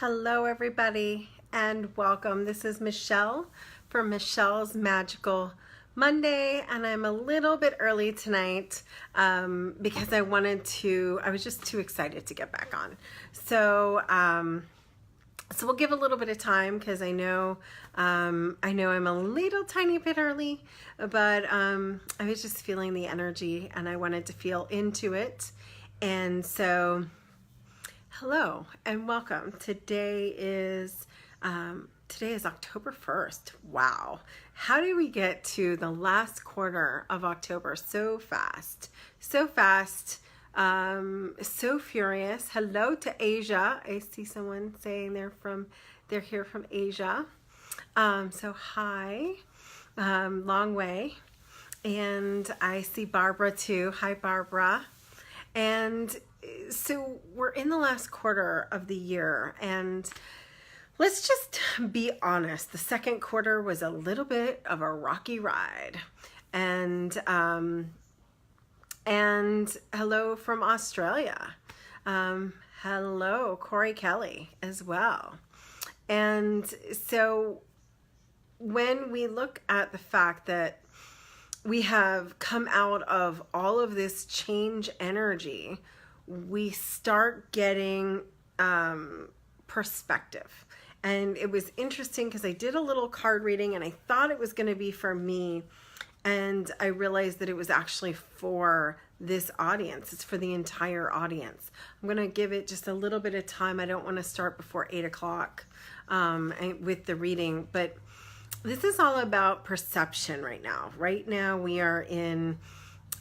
Hello everybody and welcome. This is Michelle for Michelle's Magical Monday, and I'm a little bit early tonight because I was just too excited to get back on. So we'll give a little bit of time because I know I'm a little tiny bit early, but I was just feeling the energy and I wanted to feel into it. And so hello and welcome. Today is October 1st. Wow. How did we get to the last quarter of October so fast? So fast. So furious. Hello to Asia. I see someone saying they're here from Asia. So hi. Long way. And I see Barbara too. Hi, Barbara. And so we're in the last quarter of the year, and let's just be honest. The second quarter was a little bit of a rocky ride. And hello from Australia. Hello, Corey Kelly as well. And so when we look at the fact that we have come out of all of this change energy, we start getting perspective. And it was interesting because I did a little card reading and I thought it was going to be for me, and I realized that it was actually for this audience. It's for the entire audience. I'm going to give it just a little bit of time. I don't want to start before 8 o'clock with the reading, but this is all about perception right now. Right now we are in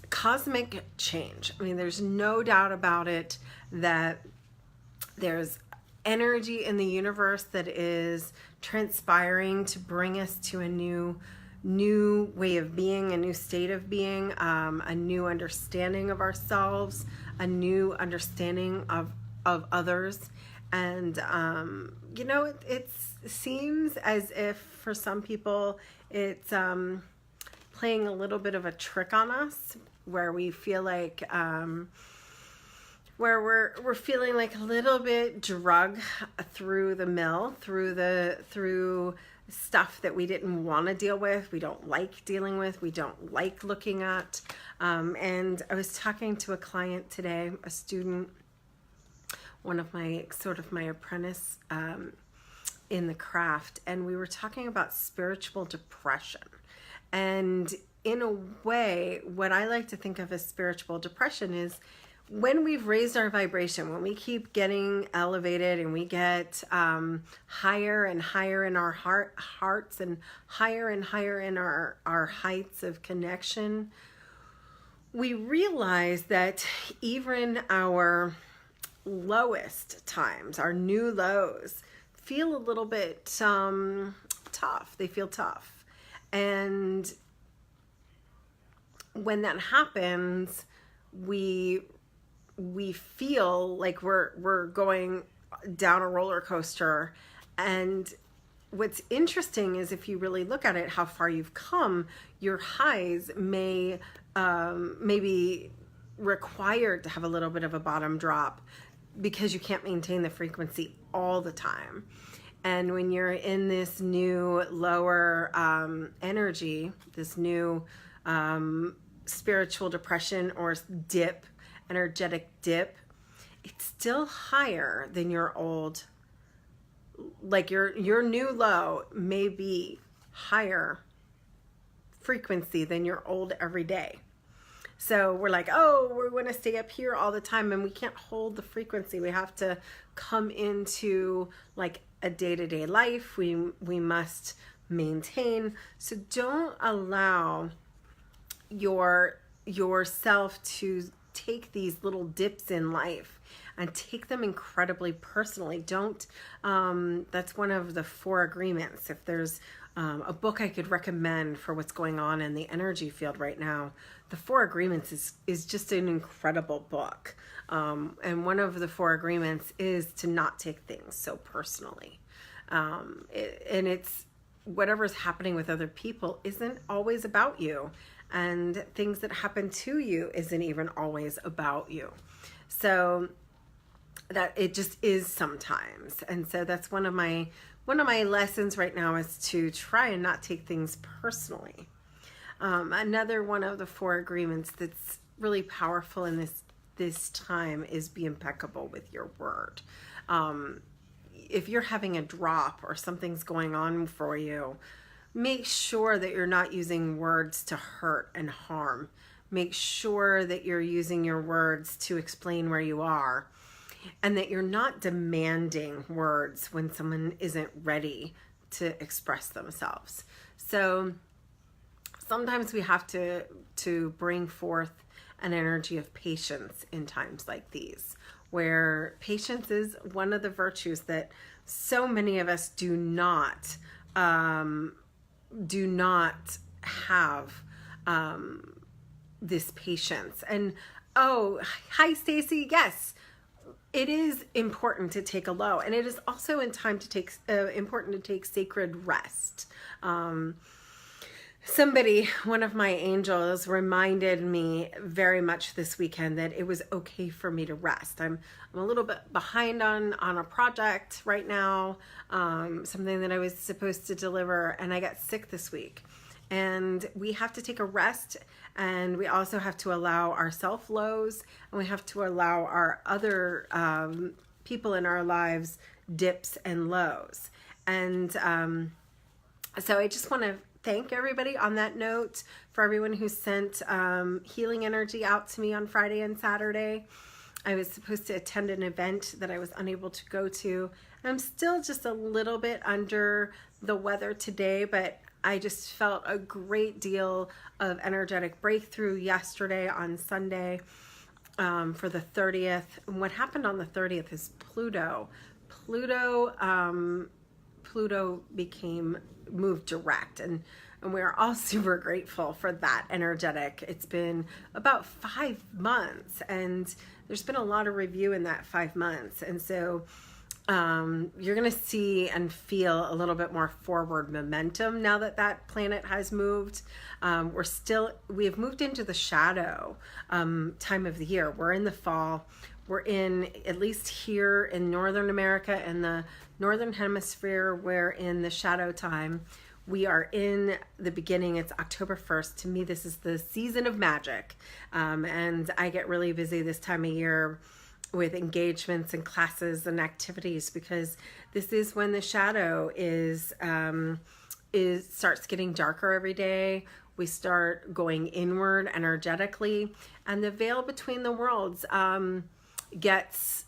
cosmic change. I mean, there's no doubt about it that there's energy in the universe that is transpiring to bring us to a new way of being, a new state of being, a new understanding of ourselves, a new understanding of others. And it seems as if for some people it's playing a little bit of a trick on us, where we feel like where we're feeling like a little bit drug through the mill, through stuff that we didn't want to deal with, we don't like dealing with, we don't like looking at. And I was talking to a client today, a student, one of my apprentice in the craft, and we were talking about spiritual depression. And in a way, what I like to think of as spiritual depression is when we've raised our vibration, when we keep getting elevated and we get higher and higher in our hearts and higher in our heights of connection, we realize that even our lowest times, our new lows, feel a little bit tough. They feel tough. And when that happens, we feel like we're going down a roller coaster. And what's interesting is, if you really look at it, how far you've come, your highs may be required to have a little bit of a bottom drop because you can't maintain the frequency all the time. And when you're in this new lower energy, this new spiritual depression or energetic dip, it's still higher than your old, like your new low may be higher frequency than your old everyday. So we're like, oh, we're going to stay up here all the time, and we can't hold the frequency. We have to come into like a day-to-day life. We must maintain. So don't allow yourself to take these little dips in life and take them incredibly personally. Don't, that's one of the 4 agreements. If there's a book I could recommend for what's going on in the energy field right now, the 4 agreements is just an incredible book. And one of the 4 agreements is to not take things so personally. And it's whatever's happening with other people isn't always about you. And things that happen to you isn't even always about you. So that it just is sometimes. And so that's one of my lessons right now, is to try and not take things personally. Another one of the 4 agreements that's really powerful in this time is be impeccable with your word. If you're having a drop or something's going on for you, make sure that you're not using words to hurt and harm. Make sure that you're using your words to explain where you are, and that you're not demanding words when someone isn't ready to express themselves. So sometimes we have to bring forth an energy of patience in times like these, where patience is one of the virtues that so many of us do not have this patience. And oh, hi Stacy. Yes, it is important to take a low, and it is also in time to take important to take sacred rest. One of my angels, reminded me very much this weekend that it was okay for me to rest. I'm a little bit behind on a project right now, something that I was supposed to deliver, and I got sick this week. And we have to take a rest, and we also have to allow our self-lows, and we have to allow our other people in our lives dips and lows. And so I just want to thank everybody on that note, for everyone who sent healing energy out to me on Friday and Saturday. I was supposed to attend an event that I was unable to go to. I'm still just a little bit under the weather today, but I just felt a great deal of energetic breakthrough yesterday on Sunday for the 30th. And what happened on the 30th is Pluto moved direct, and we're all super grateful for that energetic. It's been about 5 months, and there's been a lot of review in that 5 months. And so you're going to see and feel a little bit more forward momentum now that planet has moved. We have moved into the shadow time of the year. We're in the fall. We're in, at least here in Northern America and the Northern Hemisphere, we're in the shadow time. We are in the beginning. It's October 1st. To me, this is the season of magic. And I get really busy this time of year with engagements and classes and activities, because this is when the shadow starts getting darker every day. We start going inward energetically, and the veil between the worlds gets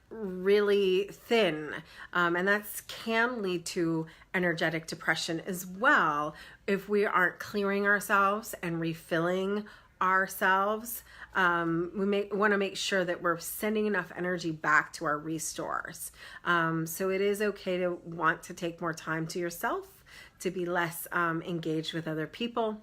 really thin, and that can lead to energetic depression as well if we aren't clearing ourselves and refilling ourselves. We want to make sure that we're sending enough energy back to our restores. So it is okay to want to take more time to yourself, to be less engaged with other people,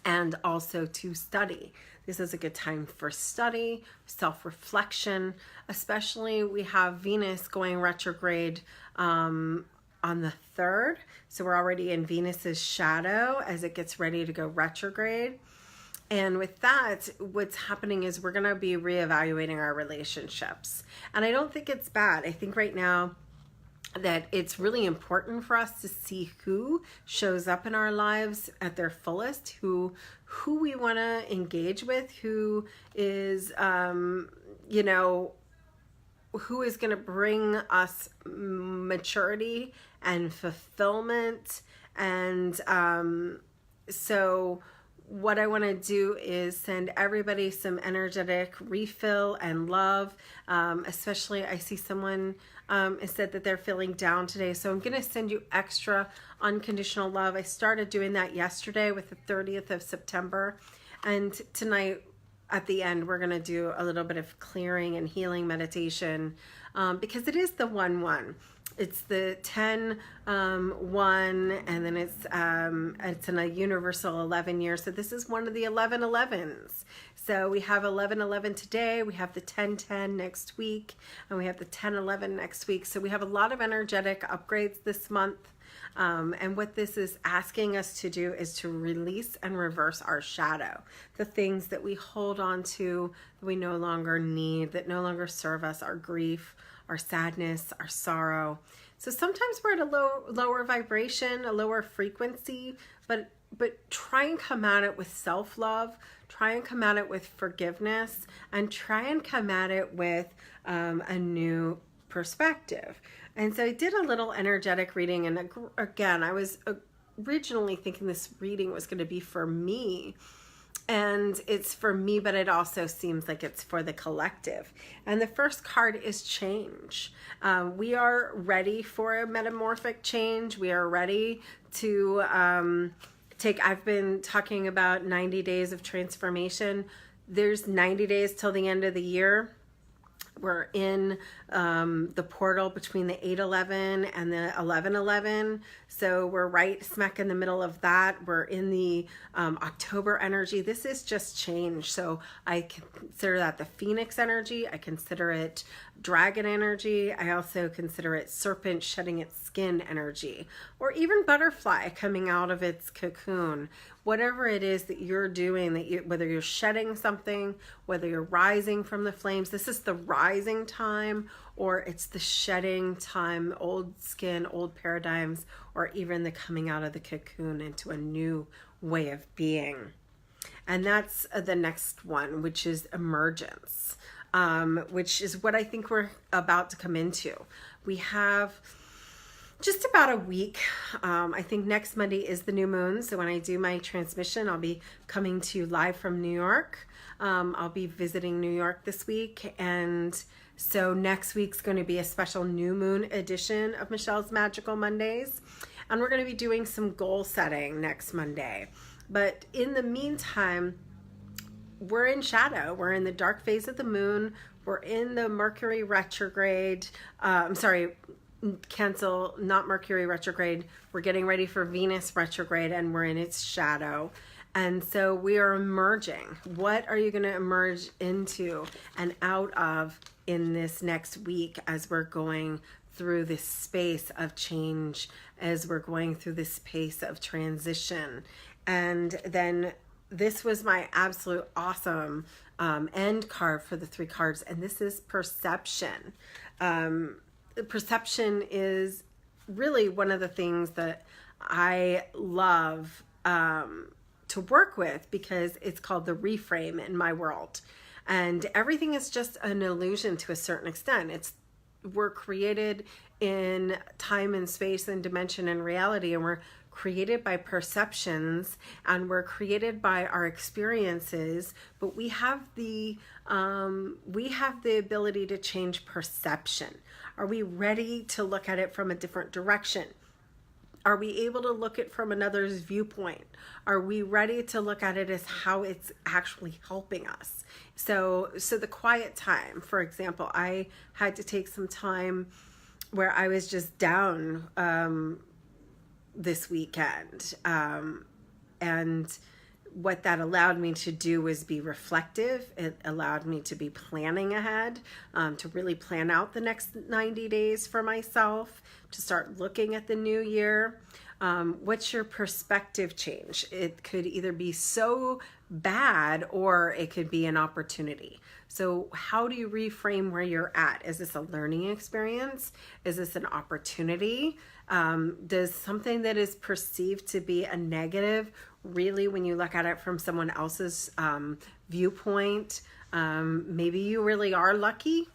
and also to study. This is a good time for study, self-reflection, especially we have Venus going retrograde on the 3rd. So we're already in Venus's shadow as it gets ready to go retrograde. And with that, what's happening is we're going to be reevaluating our relationships. And I don't think it's bad. I think right now that it's really important for us to see who shows up in our lives at their fullest, who we want to engage with, who is, who is going to bring us maturity and fulfillment. And so what I want to do is send everybody some energetic refill and love. Especially I see someone said that they're feeling down today. So I'm going to send you extra unconditional love. I started doing that yesterday with the 30th of September. And tonight at the end, we're going to do a little bit of clearing and healing meditation because it is the 1-1. It's the 10-1, and then it's in a universal 11 year. So this is one of the 11-11s. So we have 11-11 today. We have the 10-10 next week, and we have the 10-11 next week. So we have a lot of energetic upgrades this month. And what this is asking us to do is to release and reverse our shadow, the things that we hold on to, that we no longer need, that no longer serve us, our grief, our sadness, our sorrow. So sometimes we're at a lower vibration, a lower frequency, but try and come at it with self-love, try and come at it with forgiveness, and try and come at it with a new perspective. And so I did a little energetic reading, and again, I was originally thinking this reading was going to be for me. And it's for me, but it also seems like it's for the collective. And the first card is change. We are ready for a metamorphic change. We are ready to I've been talking about 90 days of transformation. There's 90 days till the end of the year. We're in the portal between the 8/11 and the 11/11. So we're right smack in the middle of that. We're in the October energy. This is just change. So I consider that the Phoenix energy. I consider it dragon energy. I also consider it serpent shedding its skin energy, or even butterfly coming out of its cocoon. Whatever it is that you're doing, whether you're shedding something, whether you're rising from the flames, this is the rising time, or it's the shedding time, old skin, old paradigms, or even the coming out of the cocoon into a new way of being. And that's the next one, which is emergence, which is what I think we're about to come into. We have just about a week. I think next Monday is the new moon. So when I do my transmission, I'll be coming to you live from New York. I'll be visiting New York this week. And so next week's going to be a special new moon edition of Michelle's Magical Mondays. And we're going to be doing some goal setting next Monday. But in the meantime, we're in shadow. We're in the dark phase of the moon. We're in the Mercury retrograde. Cancel, not Mercury retrograde. We're getting ready for Venus retrograde, and we're in its shadow. And so we are emerging. What are you going to emerge into and out of in this next week as we're going through this space of change, as we're going through this space of transition? And then this was my absolute awesome end card for the 3 cards, and this is perception. Perception is really one of the things that I love to work with, because it's called the reframe in my world. And everything is just an illusion to a certain extent. We're created in time and space and dimension and reality, and we're created by perceptions, and we're created by our experiences, but we have the ability to change perception. Are we ready to look at it from a different direction? Are we able to look at it from another's viewpoint? Are we ready to look at it as how it's actually helping us? So the quiet time, for example, I had to take some time where I was just down this weekend. And what that allowed me to do was be reflective. It allowed me to be planning ahead, to really plan out the next 90 days for myself, to start looking at the new year. What's your perspective change? It could either be so bad or it could be an opportunity. So how do you reframe where you're at? Is this a learning experience? Is this an opportunity? Does something that is perceived to be a negative, really, when you look at it from someone else's viewpoint, maybe you really are lucky?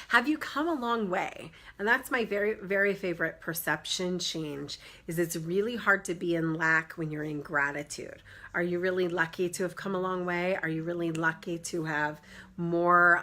Have you come a long way? And that's my very, very favorite perception change, is it's really hard to be in lack when you're in gratitude. Are you really lucky to have come a long way? Are you really lucky to have more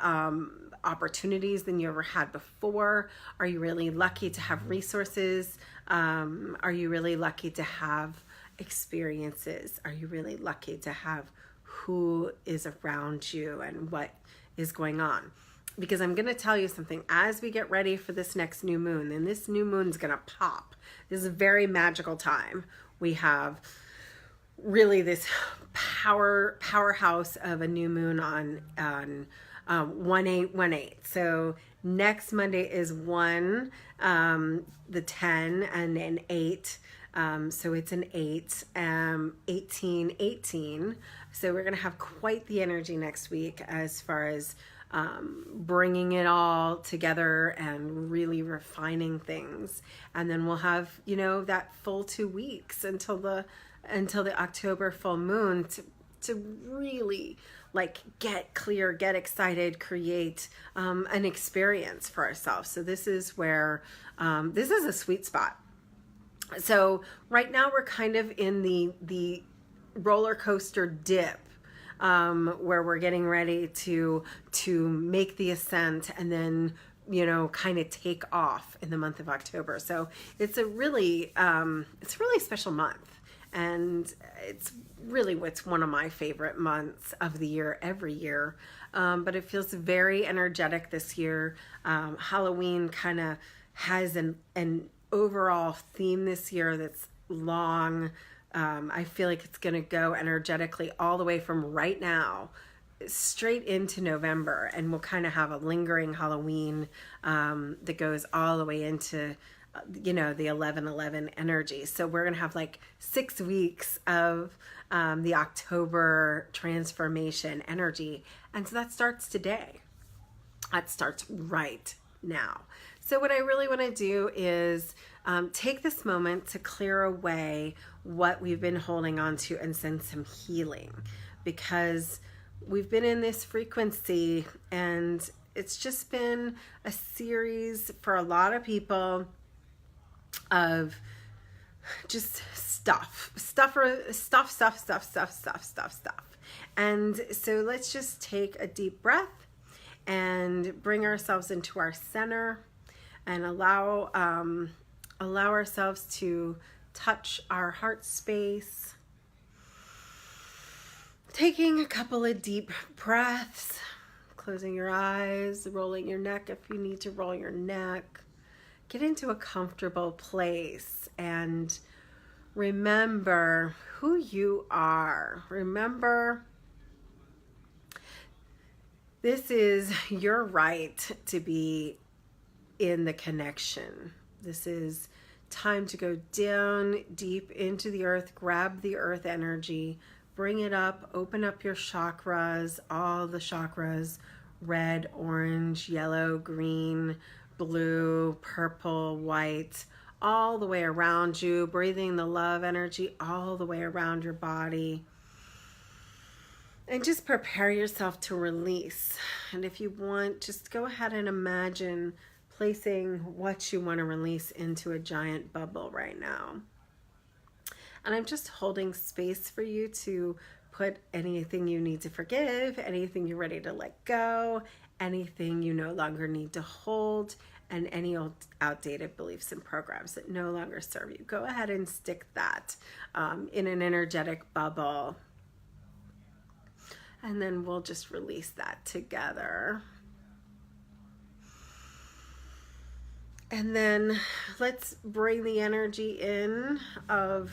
opportunities than you ever had before? Are you really lucky to have resources? Are you really lucky to have experiences? Are you really lucky to have who is around you and what is going on? Because I'm going to tell you something, as we get ready for this next new moon, and this new moon's going to pop. This is a very magical time. We have really this powerhouse of a new moon on 1818. So Next Monday is 1, the 10, and an 8. So it's an 8, 18, 18. So we're going to have quite the energy next week as far as bringing it all together and really refining things. And then we'll have, that full 2 weeks until the October full moon to really get clear, get excited, create an experience for ourselves. So this is where this is a sweet spot. So right now we're kind of in the roller coaster dip, where we're getting ready to make the ascent and then kind of take off in the month of October. So it's a really special month, and it's one of my favorite months of the year every year. But it feels very energetic this year. Halloween kind of has an overall theme this year that's long. I feel like it's going to go energetically all the way from right now straight into November, and we'll kind of have a lingering Halloween that goes all the way into the 11/11 energy. So we're going to have 6 weeks of the October transformation energy, and so that starts today. That starts right now. So what I really want to do is take this moment to clear away what we've been holding on to and send some healing, because we've been in this frequency and it's just been a series for a lot of people of just stuff. And so let's just take a deep breath and bring ourselves into our center and allow ourselves to touch our heart space. Taking a couple of deep breaths, closing your eyes, rolling your neck if you need to roll your neck. Get into a comfortable place and remember who you are. Remember, this is your right to be in the connection. This is time to go down deep into the earth, grab the earth energy, bring it up, open up your chakras, all the chakras, red, orange, yellow, green, blue, purple, white, all the way around you, breathing the love energy all the way around your body. And just prepare yourself to release. And if you want, just go ahead and imagine placing what you want to release into a giant bubble right now. And I'm just holding space for you to put anything you need to forgive, anything you're ready to let go, anything you no longer need to hold, and any old outdated beliefs and programs that no longer serve you. Go ahead and stick that in an energetic bubble. And then we'll just release that together. And then let's bring the energy in of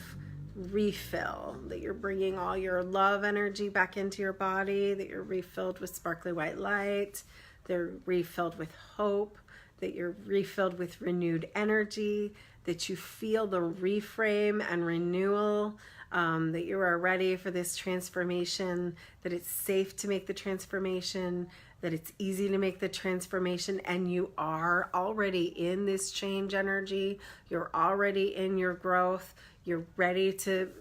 refill, that you're bringing all your love energy back into your body, that you're refilled with sparkly white light, they're refilled with hope, that you're refilled with renewed energy, that you feel the reframe and renewal, that you are ready for this transformation, that it's safe to make the transformation, that it's easy to make the transformation, and you are already in this change energy. You're already in your growth. You're ready to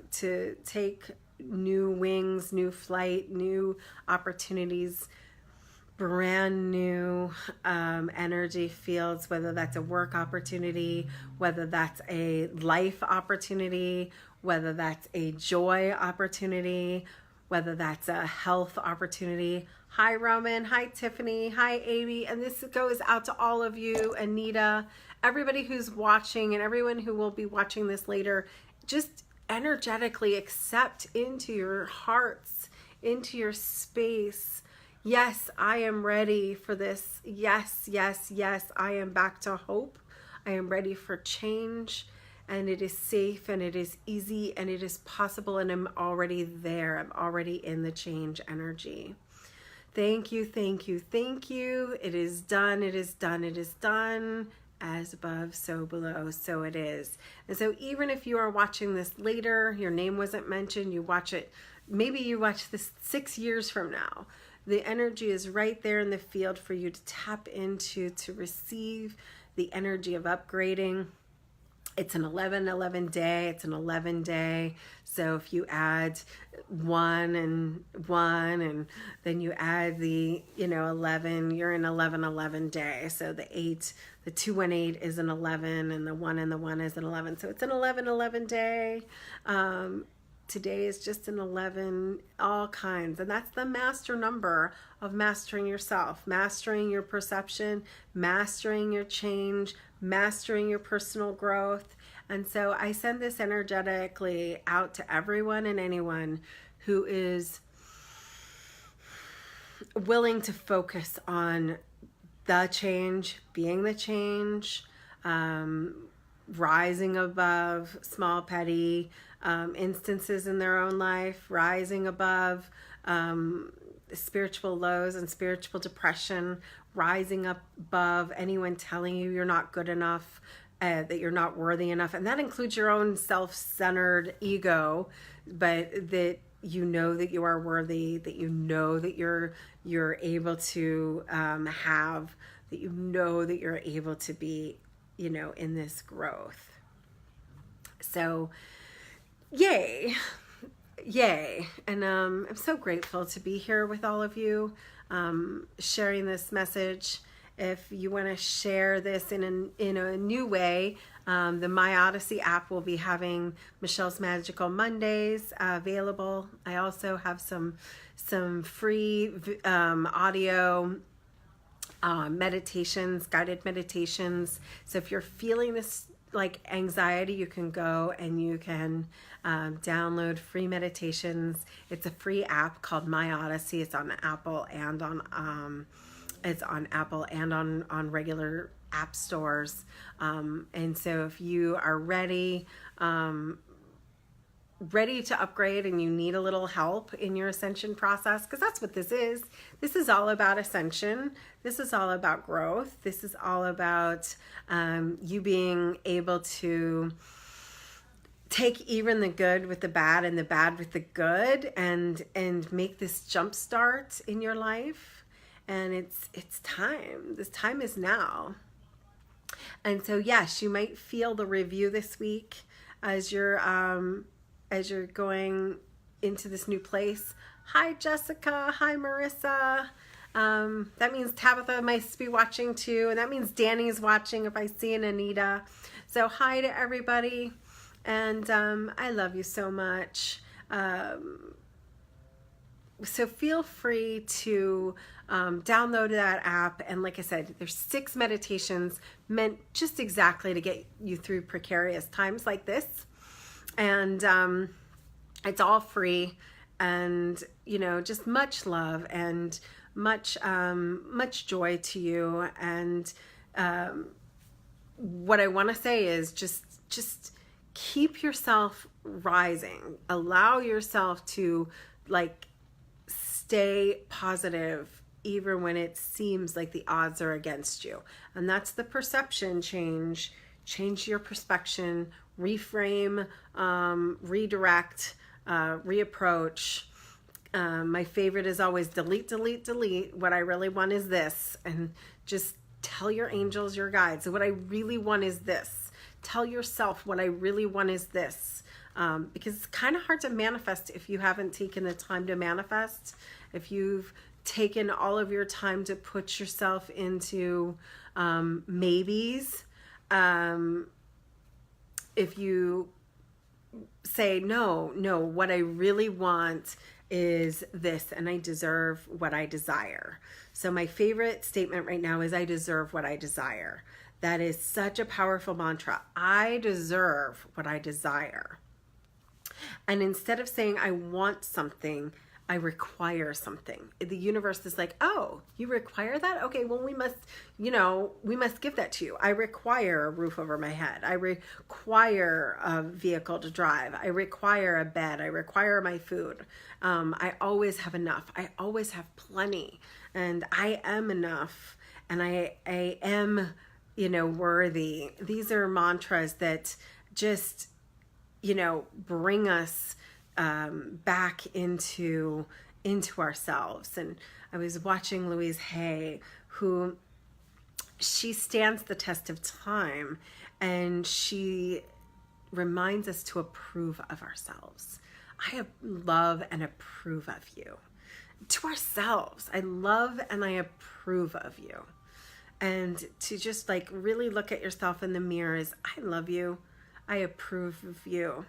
take new wings, new flight, new opportunities, brand new energy fields, whether that's a work opportunity, whether that's a life opportunity, whether that's a joy opportunity, whether that's a health opportunity. Hi, Roman. Hi, Tiffany. Hi, Amy. And this goes out to all of you, Anita, everybody who's watching and everyone who will be watching this later. Just energetically accept into your hearts, into your space. Yes, I am ready for this. Yes, yes, yes. I am back to hope. I am ready for change. And it is safe and it is easy and it is possible, and I'm already there. I'm already in the change energy. Thank you, thank you, thank you. It is done, it is done, it is done. As above, so below, so it is. And so even if you are watching this later, your name wasn't mentioned, you watch it, maybe you watch this 6 years from now, the energy is right there in the field for you to tap into, to receive the energy of upgrading. It's an 11-11 day. It's an 11 day. So if you add 1 and 1 and then you add the 11, you're in 11-11 day. So the 8, the 218 is an 11 and the 1 and the 1 is an 11. So it's an 11-11 day. Today is just an 11, all kinds. And that's the master number of mastering yourself, mastering your perception, mastering your change, mastering your personal growth. And so I send this energetically out to everyone and anyone who is willing to focus on the change, being the change, rising above small, petty instances in their own life, rising above spiritual lows and spiritual depression, rising up above anyone telling you you're not good enough, that you're not worthy enough. And that includes your own self-centered ego, but that you know that you are worthy, that you know that you're able to have, that you know that you're able to be, in this growth. So yay. And I'm so grateful to be here with all of you, sharing this message. If you want to share this in a new way, the My Odyssey app will be having Michelle's Magical Mondays available. I also have some free audio meditations, guided meditations. So if you're feeling this like anxiety, you can go and you can download free meditations. It's a free app called My Odyssey. It's on Apple and on regular app stores. And so if you are ready to upgrade and you need a little help in your ascension process, because that's what this is. This is all about ascension. This is all about growth. This is all about you being able to take even the good with the bad and the bad with the good, and make this jump start in your life. And it's time. This time is now. And so yes, you might feel the review this week as you're going into this new place. Hi, Jessica. Hi, Marissa. That means Tabitha might be watching too. And that means Danny's watching if I see an Anita. So hi to everybody. And I love you so much. So feel free to download that app. And like I said, there's 6 meditations meant just exactly to get you through precarious times like this. And it's all free, and just much love and much joy to you. And what I want to say is just keep yourself rising. Allow yourself to stay positive even when it seems like the odds are against you. And that's the perception change. Change your perspective, reframe, redirect, reapproach. My favorite is always delete. What I really want is this. And just tell your angels, your guides, so what I really want is this. Tell yourself what I really want is this. Because it's kind of hard to manifest if you haven't taken the time to manifest. If you've taken all of your time to put yourself into maybes, if you say, no, what I really want is this, and I deserve what I desire. So my favorite statement right now is I deserve what I desire. That is such a powerful mantra. I deserve what I desire. And instead of saying I want something, I require something. The universe is like, oh, you require that? Okay, well, we must give that to you. I require a roof over my head. I require a vehicle to drive. I require a bed. I require my food. I always have enough. I always have plenty. And I am enough. And I am, worthy. These are mantras that just, bring us back into ourselves. And I was watching Louise Hay, who she stands the test of time, and she reminds us to approve of ourselves. I love and approve of you. To ourselves, I love and I approve of you. And to just really look at yourself in the mirror is, I love you, I approve of you.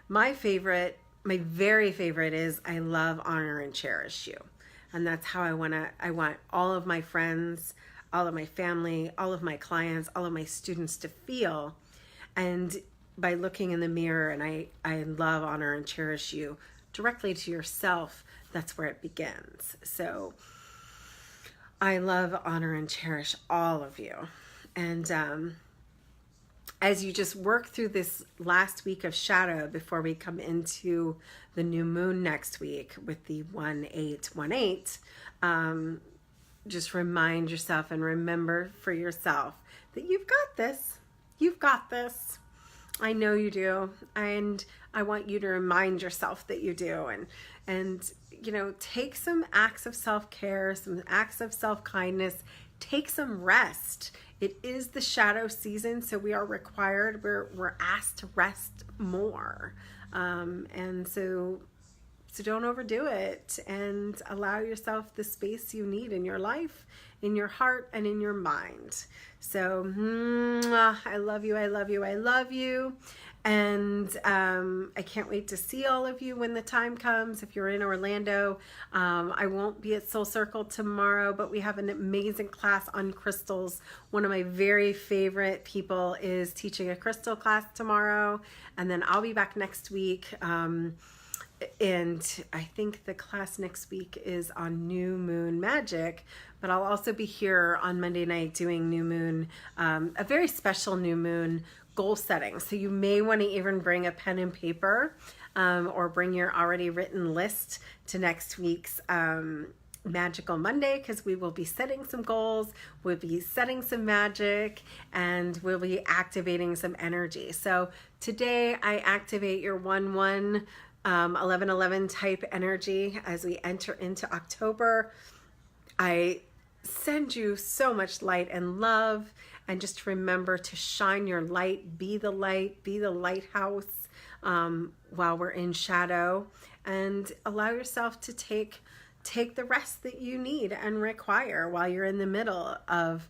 My very favorite is, I love, honor, and cherish you. And that's how I want all of my friends, all of my family, all of my clients, all of my students to feel. And by looking in the mirror and I love, honor, and cherish you directly to yourself, that's where it begins. So I love, honor, and cherish all of you. And as you just work through this last week of shadow before we come into the new moon next week with the 1-8-1-8, just remind yourself and remember for yourself that you've got this. You've got this. I know you do. And I want you to remind yourself that you do. And take some acts of self-care, some acts of self-kindness, take some rest. It is the shadow season, so we are required, we're asked to rest more. And so don't overdo it, and allow yourself the space you need in your life, in your heart, and in your mind. So I love you, I love you, I love you. And I can't wait to see all of you when the time comes. If you're in Orlando, I won't be at Soul Circle tomorrow, but we have an amazing class on crystals. One of my very favorite people is teaching a crystal class tomorrow, and then I'll be back next week. And I think the class next week is on new moon magic, but I'll also be here on Monday night doing new moon, a very special new moon goal setting. So you may want to even bring a pen and paper, or bring your already written list to next week's Magical Monday, because we will be setting some goals, we'll be setting some magic, and we'll be activating some energy. So today I activate your 1-1 11-11 type energy as we enter into October. I send you so much light and love, and just remember to shine your light, be the lighthouse while we're in shadow, and allow yourself to take the rest that you need and require while you're in the middle of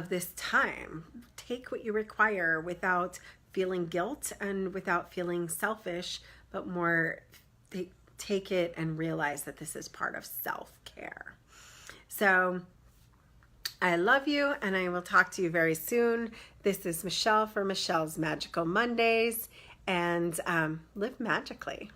this time. Take what you require without feeling guilt and without feeling selfish, but more take it and realize that this is part of self-care. So I love you, and I will talk to you very soon. This is Michelle for Michelle's Magical Mondays, and live magically.